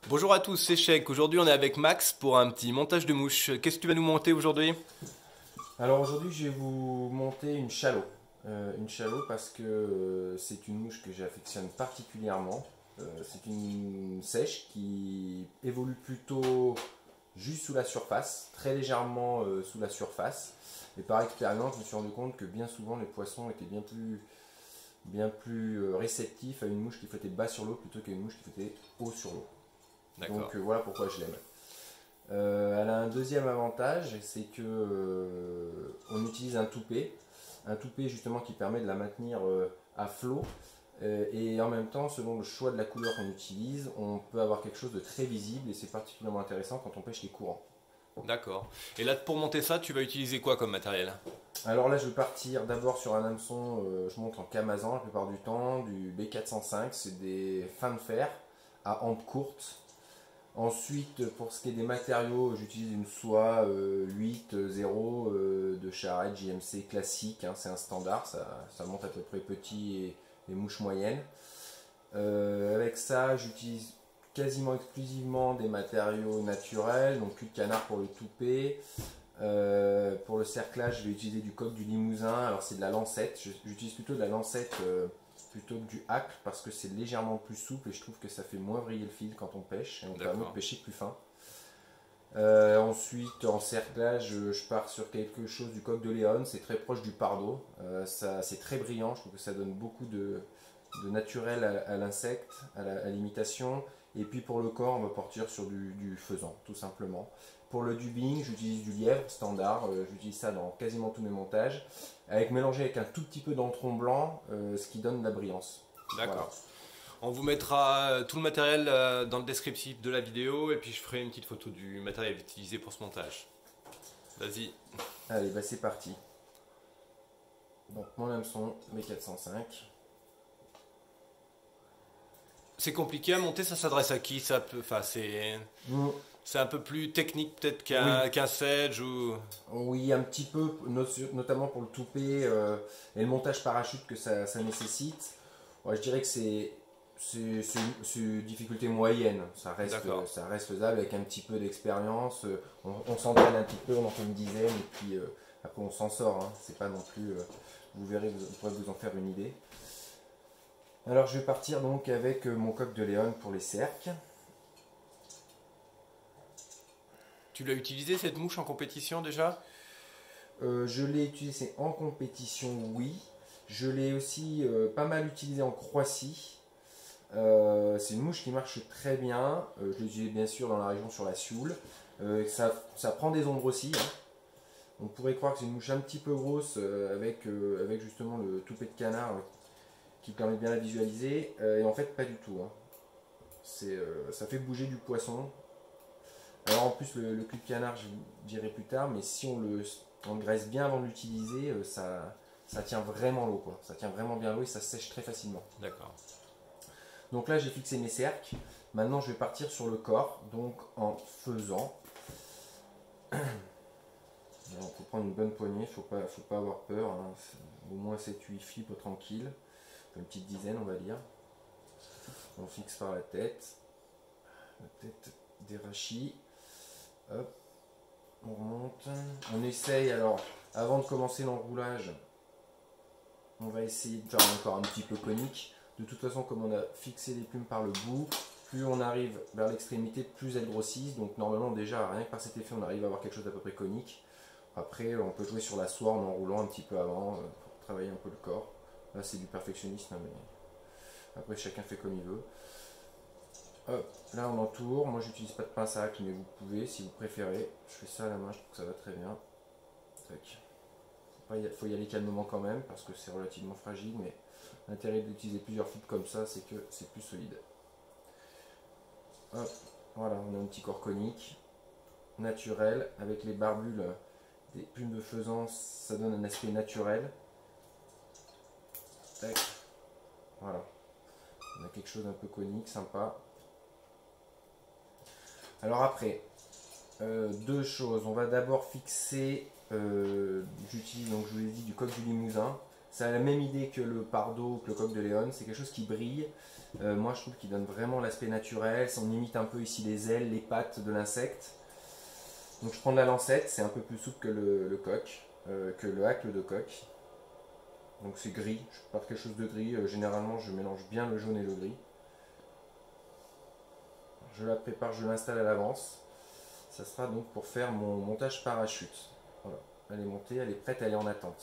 Bonjour à tous, c'est Chèque. Aujourd'hui, on est avec Max pour un petit montage de mouche. Qu'est-ce que tu vas nous monter aujourd'hui? Alors aujourd'hui, je vais vous monter une chalot. Une chalot parce que c'est une mouche que j'affectionne particulièrement. C'est une sèche qui évolue plutôt juste sous la surface, très légèrement sous la surface. Et par expérience, je me suis rendu compte que bien souvent, les poissons étaient bien plus réceptifs à une mouche qui flottait bas sur l'eau plutôt qu'à une mouche qui flottait haut sur l'eau. D'accord. Donc voilà pourquoi je l'aime. Elle a un deuxième avantage, c'est que on utilise un toupet justement qui permet de la maintenir à flot. Et en même temps, selon le choix de la couleur qu'on utilise, on peut avoir quelque chose de très visible et c'est particulièrement intéressant quand on pêche les courants. D'accord. Et là, pour monter ça, tu vas utiliser quoi comme matériel? Alors là, je vais partir d'abord sur un hameçon, je monte en Camazan la plupart du temps, du B405, c'est des fins de fer à hampe courte. Ensuite, pour ce qui est des matériaux, j'utilise une soie 8.0 de Charrette JMC classique, hein, c'est un standard, ça monte à peu près petit et mouche moyenne. Avec ça, j'utilise quasiment exclusivement des matériaux naturels, donc cul de canard pour le toupet. Pour le cerclage, je vais utiliser du coq du Limousin, alors c'est de la lancette, j'utilise plutôt de la lancette plutôt que du hack parce que c'est légèrement plus souple et je trouve que ça fait moins vriller le fil quand on pêche et on permet de D'accord. pêcher plus fin. Ensuite, en cerclage, je pars sur quelque chose du coq de Léon, c'est très proche du pardo. C'est très brillant, je trouve que ça donne beaucoup de naturel à l'insecte, à l'imitation. Et puis pour le corps, on va partir sur du faisan, tout simplement. Pour le dubbing, j'utilise du lièvre standard, j'utilise ça dans quasiment tous mes montages, mélangé avec un tout petit peu d'antron blanc, ce qui donne de la brillance. Voilà. D'accord. On vous mettra tout le matériel dans le descriptif de la vidéo et puis je ferai une petite photo du matériel utilisé pour ce montage. Vas-y. Allez, bah c'est parti. Donc mon hameçon, mes 405. C'est compliqué à monter, ça s'adresse à qui? Ça peut... Enfin, c'est un peu plus technique peut-être Oui, qu'un sedge ou... oui, un petit peu, notamment pour le toupet et le montage parachute que ça nécessite. Ouais, je dirais que c'est une difficulté moyenne. D'accord. Ça reste faisable avec un petit peu d'expérience. On s'entraîne un petit peu, on en fait une dizaine et puis après on s'en sort, hein. C'est pas non plus. Vous verrez, vous pourrez vous en faire une idée. Alors je vais partir donc avec mon coq de Léon pour les cercles. Tu l'as utilisé cette mouche en compétition déjà? Je l'ai utilisé en compétition, oui. Je l'ai aussi pas mal utilisé en Croatie. C'est une mouche qui marche très bien. Je l'utilise bien sûr dans la région sur la Sioule. Ça prend des ombres aussi, hein. On pourrait croire que c'est une mouche un petit peu grosse avec justement le toupet de canard qui permet de bien la visualiser. Et en fait, pas du tout, hein. Ça fait bouger du poisson. Alors en plus, le cul de canard, je vous dirai plus tard, mais si on le graisse bien avant de l'utiliser, ça tient vraiment l'eau, quoi. Ça tient vraiment bien l'eau et ça sèche très facilement. D'accord. Donc là, j'ai fixé mes cercles. Maintenant, je vais partir sur le corps, donc en faisant. Il faut prendre une bonne poignée, faut pas avoir peur, hein. Au moins 7-8 fibres tranquilles, une petite dizaine, on va dire. On fixe par la tête des rachis. Hop, on remonte. On essaye, alors, avant de commencer l'enroulage, on va essayer de faire encore un petit peu conique. De toute façon, comme on a fixé les plumes par le bout, plus on arrive vers l'extrémité, plus elles grossissent. Donc normalement déjà, rien que par cet effet, on arrive à avoir quelque chose d'à peu près conique. Après, on peut jouer sur la soie en enroulant un petit peu avant pour travailler un peu le corps. Là, c'est du perfectionnisme, hein, mais après, chacun fait comme il veut. Hop, là on entoure. Moi, j'utilise pas de pince à hack, mais vous pouvez si vous préférez. Je fais ça à la main, je trouve que ça va très bien. Tac. Faut y aller calmement quand même parce que c'est relativement fragile, mais l'intérêt d'utiliser plusieurs fibres comme ça, c'est que c'est plus solide. Hop, voilà, on a un petit corps conique, naturel, avec les barbules des plumes de faisan, ça donne un aspect naturel. Tac, voilà, on a quelque chose d'un peu conique, sympa. Alors après, deux choses, on va d'abord fixer, j'utilise donc je vous l'ai dit du coq du Limousin. Ça a la même idée que le pardot, que le coq de Léon, c'est quelque chose qui brille. Moi je trouve qu'il donne vraiment l'aspect naturel, on imite un peu ici les ailes, les pattes de l'insecte. Donc je prends de la lancette, c'est un peu plus souple que le coq, que le hacle de coq. Donc c'est gris, je pars quelque chose de gris, généralement je mélange bien le jaune et le gris. Je la prépare, je l'installe à l'avance. Ça sera donc pour faire mon montage parachute. Voilà, elle est montée, elle est prête, elle est en attente.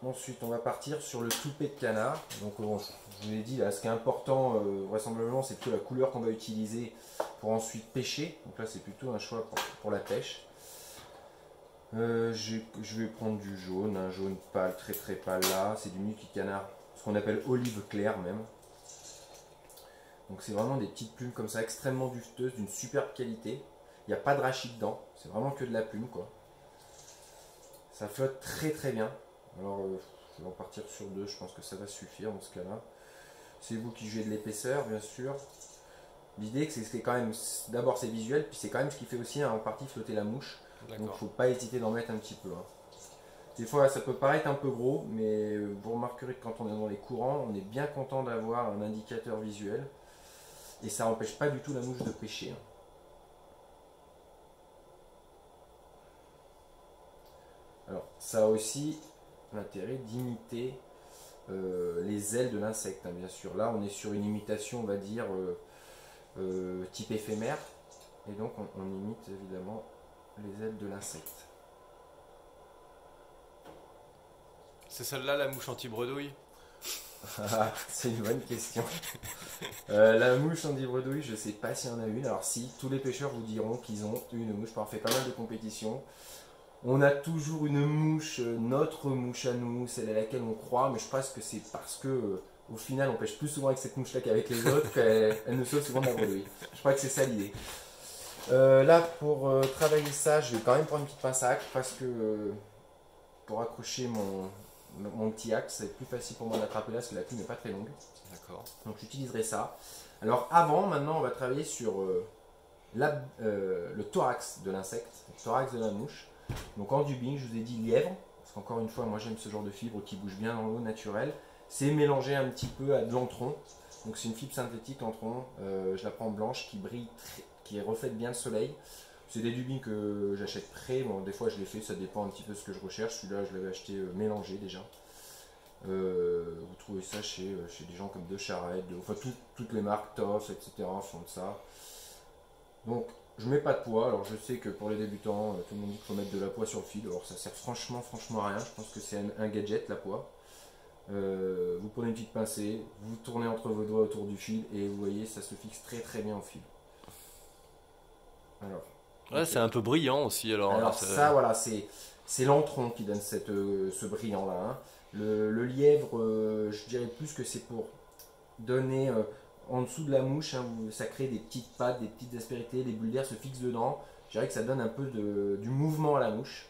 Ensuite, on va partir sur le toupet de canard. Donc, bon, je vous l'ai dit, là, ce qui est important, vraisemblablement, c'est plutôt la couleur qu'on va utiliser pour ensuite pêcher. Donc là, c'est plutôt un choix pour la pêche. Je vais prendre du jaune, un jaune pâle, très très pâle là. C'est du Nuki Canard, ce qu'on appelle olive claire même. Donc c'est vraiment des petites plumes comme ça, extrêmement dufteuses, d'une superbe qualité. Il n'y a pas de rachis dedans, c'est vraiment que de la plume quoi. Ça flotte très très bien. Alors je vais en partir sur 2, je pense que ça va suffire dans ce cas-là. C'est vous qui jouez de l'épaisseur bien sûr. L'idée c'est quand même, d'abord c'est visuel, puis c'est quand même ce qui fait aussi en partie flotter la mouche. Donc il ne faut pas hésiter d'en mettre un petit peu. Hein. Des fois ça peut paraître un peu gros, mais vous remarquerez que quand on est dans les courants, on est bien content d'avoir un indicateur visuel. Et ça n'empêche pas du tout la mouche de pêcher. Hein. Alors ça a aussi l'intérêt d'imiter les ailes de l'insecte, hein, bien sûr. Là on est sur une imitation, on va dire, type éphémère. Et donc on imite évidemment les ailes de l'insecte. C'est celle-là la mouche anti-bredouille? C'est une bonne question. La mouche anti-bredouille, je ne sais pas s'il y en a une. Alors si, tous les pêcheurs vous diront qu'ils ont une mouche. On fait pas mal de compétitions. On a toujours une mouche, notre mouche à nous, celle à laquelle on croit, mais je pense que c'est parce que au final on pêche plus souvent avec cette mouche-là qu'avec les autres, qu'elle nous sauve souvent de la bredouille. Je crois que c'est ça l'idée. Là, pour travailler ça, je vais quand même prendre une petite pince à acre parce que pour accrocher mon petit axe, c'est plus facile pour moi d'attraper là parce que la plume n'est pas très longue. D'accord. Donc j'utiliserai ça. Alors maintenant on va travailler sur le thorax de l'insecte, le thorax de la mouche. Donc en dubbing, je vous ai dit lièvre, parce qu'encore une fois, moi j'aime ce genre de fibre qui bouge bien dans l'eau naturelle. C'est mélangé un petit peu à de l'antron. Donc c'est une fibre synthétique antron, je la prends blanche, qui brille, qui reflète bien le soleil. C'est des dubbings que j'achète prêts, bon, des fois je les fais, ça dépend un petit peu de ce que je recherche. Celui-là je l'avais acheté mélangé déjà. Vous trouvez ça chez des gens comme De Charette, enfin toutes les marques Toff, etc. font de ça. Donc je mets pas de poids, alors je sais que pour les débutants, tout le monde dit qu'il faut mettre de la poids sur le fil, alors ça sert franchement à rien, je pense que c'est un gadget la poids. Vous prenez une petite pincée, vous tournez entre vos doigts autour du fil et vous voyez ça se fixe très très bien au fil. Alors, ouais, c'est un peu brillant aussi alors. Alors là, ça voilà, c'est l'antron qui donne ce brillant là. Hein. Le lièvre, je dirais plus que c'est pour donner en dessous de la mouche, hein, ça crée des petites pattes, des petites aspérités, les bulles d'air se fixent dedans. Je dirais que ça donne un peu du mouvement à la mouche.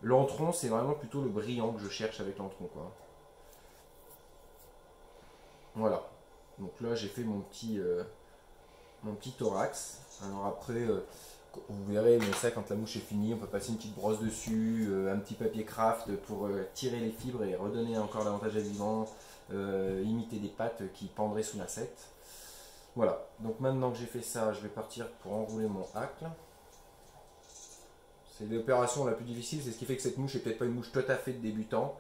L'antron, c'est vraiment plutôt le brillant que je cherche avec l'antron, quoi. Voilà. Donc là, j'ai fait mon petit thorax. Alors après, vous verrez, mais ça, quand la mouche est finie, on peut passer une petite brosse dessus, un petit papier craft pour tirer les fibres et redonner encore davantage à vivant. Imiter des pattes qui pendraient sous l'insecte. Voilà, donc maintenant que j'ai fait ça, je vais partir pour enrouler mon hacle. C'est l'opération la plus difficile, c'est ce qui fait que cette mouche n'est peut-être pas une mouche tout à fait de débutant.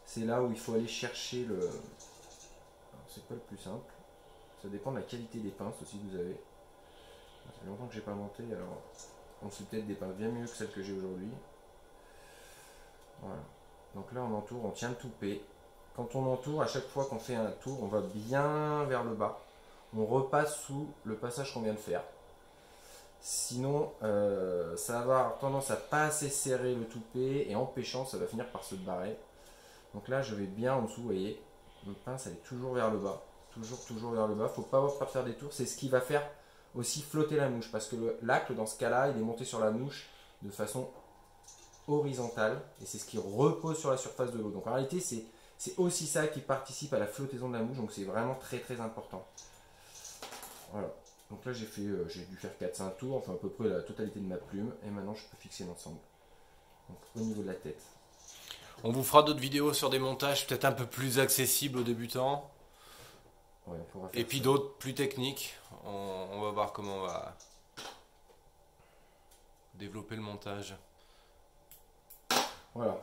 C'est là où il faut aller chercher le... C'est pas le plus simple. Ça dépend de la qualité des pinces aussi que vous avez. Ça fait longtemps que j'ai pas monté, alors on sait peut-être des pinces bien mieux que celles que j'ai aujourd'hui. Voilà. Donc là on entoure, on tient le toupet. Quand on entoure, à chaque fois qu'on fait un tour, on va bien vers le bas. On repasse sous le passage qu'on vient de faire. Sinon, ça va avoir tendance à pas assez serrer le toupet et en pêchant, ça va finir par se barrer. Donc là, je vais bien en dessous, vous voyez. Le pince, elle est toujours vers le bas. Toujours vers le bas. Faut pas faire des tours. C'est ce qui va faire aussi flotter la mouche. Parce que l'acle, dans ce cas-là, il est monté sur la mouche de façon horizontale. Et c'est ce qui repose sur la surface de l'eau. Donc en réalité, c'est aussi ça qui participe à la flottaison de la mouche, donc c'est vraiment très très important. Voilà, donc là j'ai dû faire 4-5 tours, enfin à peu près la totalité de ma plume, et maintenant je peux fixer l'ensemble. Donc au niveau de la tête, On vous fera d'autres vidéos sur des montages peut-être un peu plus accessibles aux débutants. Ouais, on pourra faire Et puis ça. d'autres plus techniques. On va voir comment on va développer le montage. Voilà.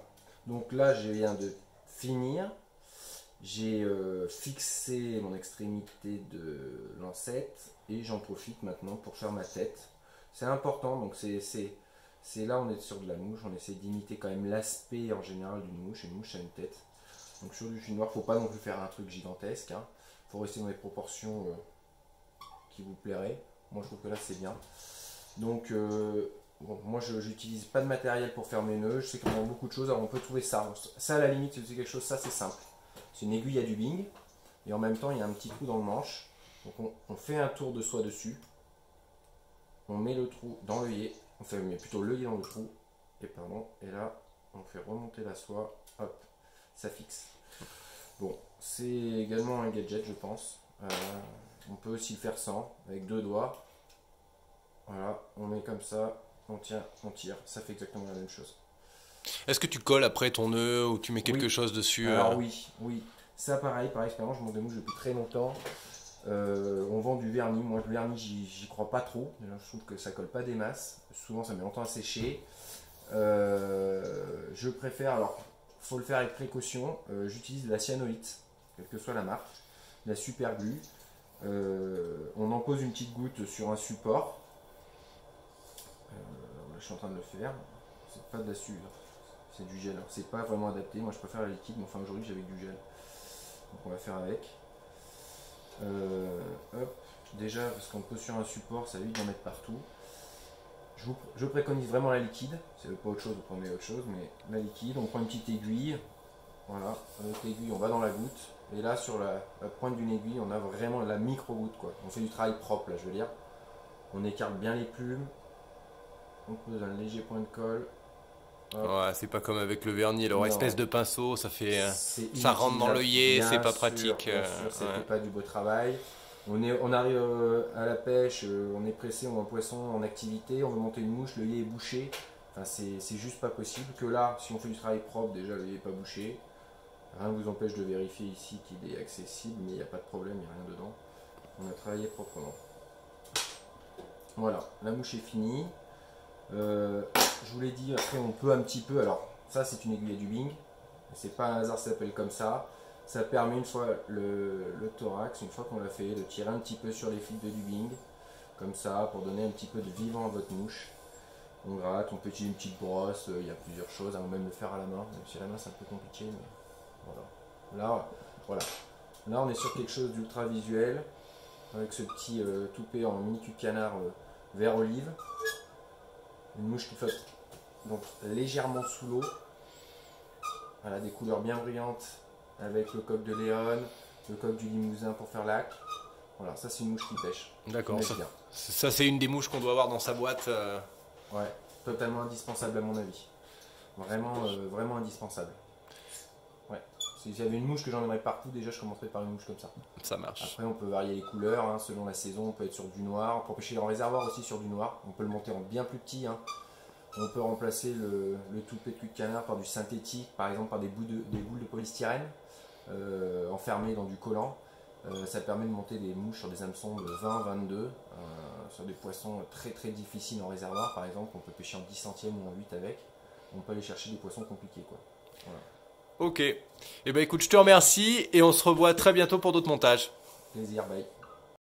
Donc là, je viens de finir. J'ai fixé mon extrémité de lancette et j'en profite maintenant pour faire ma tête. C'est important, donc c'est là on est sur de la mouche, on essaie d'imiter quand même l'aspect en général d'une mouche. Une mouche a une tête. Donc sur du fil noir, faut pas non plus faire un truc gigantesque. Hein. Faut rester dans les proportions qui vous plairaient. Moi je trouve que là c'est bien. Donc bon, moi je n'utilise pas de matériel pour faire mes nœuds. Je sais qu'on a beaucoup de choses. Alors on peut trouver ça. Ça à la limite, c'est quelque chose, ça c'est simple. C'est une aiguille à du bing. Et en même temps il y a un petit trou dans le manche. Donc on fait un tour de soie dessus. On met le trou dans l'œillet. On met plutôt l'œillet dans le trou. Et là on fait remonter la soie. Hop, ça fixe. Bon, c'est également un gadget, je pense. On peut aussi le faire sans, avec 2 doigts. Voilà, on met comme ça, on tient, on tire. Ça fait exactement la même chose. Est-ce que tu colles après ton nœud ou tu mets quelque Oui. chose dessus Alors oui. Ça pareil, par expérience, je monte des mouches depuis très longtemps. On vend du vernis. Moi, le vernis, j'y crois pas trop. Déjà, je trouve que ça colle pas des masses. Souvent, ça met longtemps à sécher. Je préfère, alors, faut le faire avec précaution. J'utilise de la cyanolite, quelle que soit la marque, de la super glue. On en pose une petite goutte sur un support. Là, je suis en train de le faire. C'est pas de la sueur, c'est du gel. Alors, c'est pas vraiment adapté. Moi, je préfère la liquide, mais enfin aujourd'hui, j'avais du gel. Donc, on va faire avec. Hop. Déjà, parce qu'on pose sur un support, ça évite d'en mettre partout. Je préconise vraiment la liquide. Si vous n'avez pas autre chose, vous prenez autre chose, mais la liquide. On prend une petite aiguille. Voilà, avec l'aiguille, on va dans la goutte. Et là, sur la pointe d'une aiguille, on a vraiment la micro-goutte, quoi. On fait du travail propre, là, je veux dire. On écarte bien les plumes. On pose un léger point de colle. Ouais, c'est pas comme avec le vernis, alors Non. espèce de pinceau, ça fait, C'est ça rentre dans inutilisable. l'œillet, Bien c'est pas sûr, pratique. Bien sûr, ça Ouais. fait pas du beau travail. On arrive à la pêche, on est pressé, on a un poisson en activité, on veut monter une mouche, l'œillet est bouché. Enfin, c'est juste pas possible. Que là, si on fait du travail propre, déjà l'œillet n'est pas bouché. Rien ne vous empêche de vérifier ici qu'il est accessible, mais il n'y a pas de problème, il n'y a rien dedans. On a travaillé proprement. Voilà, la mouche est finie. Je vous l'ai dit, après on peut un petit peu, alors ça c'est une aiguille à du bing, c'est pas un hasard, ça s'appelle comme ça. Ça permet une fois le thorax, une fois qu'on l'a fait, de tirer un petit peu sur les fils de du bing, comme ça, pour donner un petit peu de vivant à votre mouche. On gratte, on peut utiliser une petite brosse, il y a plusieurs choses, on peut même le faire à la main, même si la main c'est un peu compliqué, mais voilà. Là on est sur quelque chose d'ultra visuel, avec ce petit toupet en mini cul de canard vert olive. Une mouche qui flotte donc légèrement sous l'eau. Voilà, des couleurs bien brillantes avec le coq de Léon, le coq du Limousin pour faire l'acre. Voilà, ça c'est une mouche qui pêche. D'accord, Qui ça, pêche bien. ça c'est une des mouches qu'on doit avoir dans sa boîte. Ouais, totalement indispensable à mon avis. Vraiment indispensable. Ouais. Si j'avais une mouche que j'en aimerais partout, déjà je commencerais par une mouche comme ça. Ça marche. Après on peut varier les couleurs hein, selon la saison, on peut être sur du noir, pour pêcher en réservoir aussi sur du noir. On peut le monter en bien plus petit. Hein. On peut remplacer le toupet de cul de canard par du synthétique, par exemple par des boules de polystyrène enfermées dans du collant. Ça permet de monter des mouches sur des hameçons de 20-22, sur des poissons très très difficiles en réservoir. Par exemple, on peut pêcher en 10 centièmes ou en 8 avec. On peut aller chercher des poissons compliqués, quoi. Voilà. Ok. Eh ben écoute, je te remercie et on se revoit très bientôt pour d'autres montages. Plaisir, bye.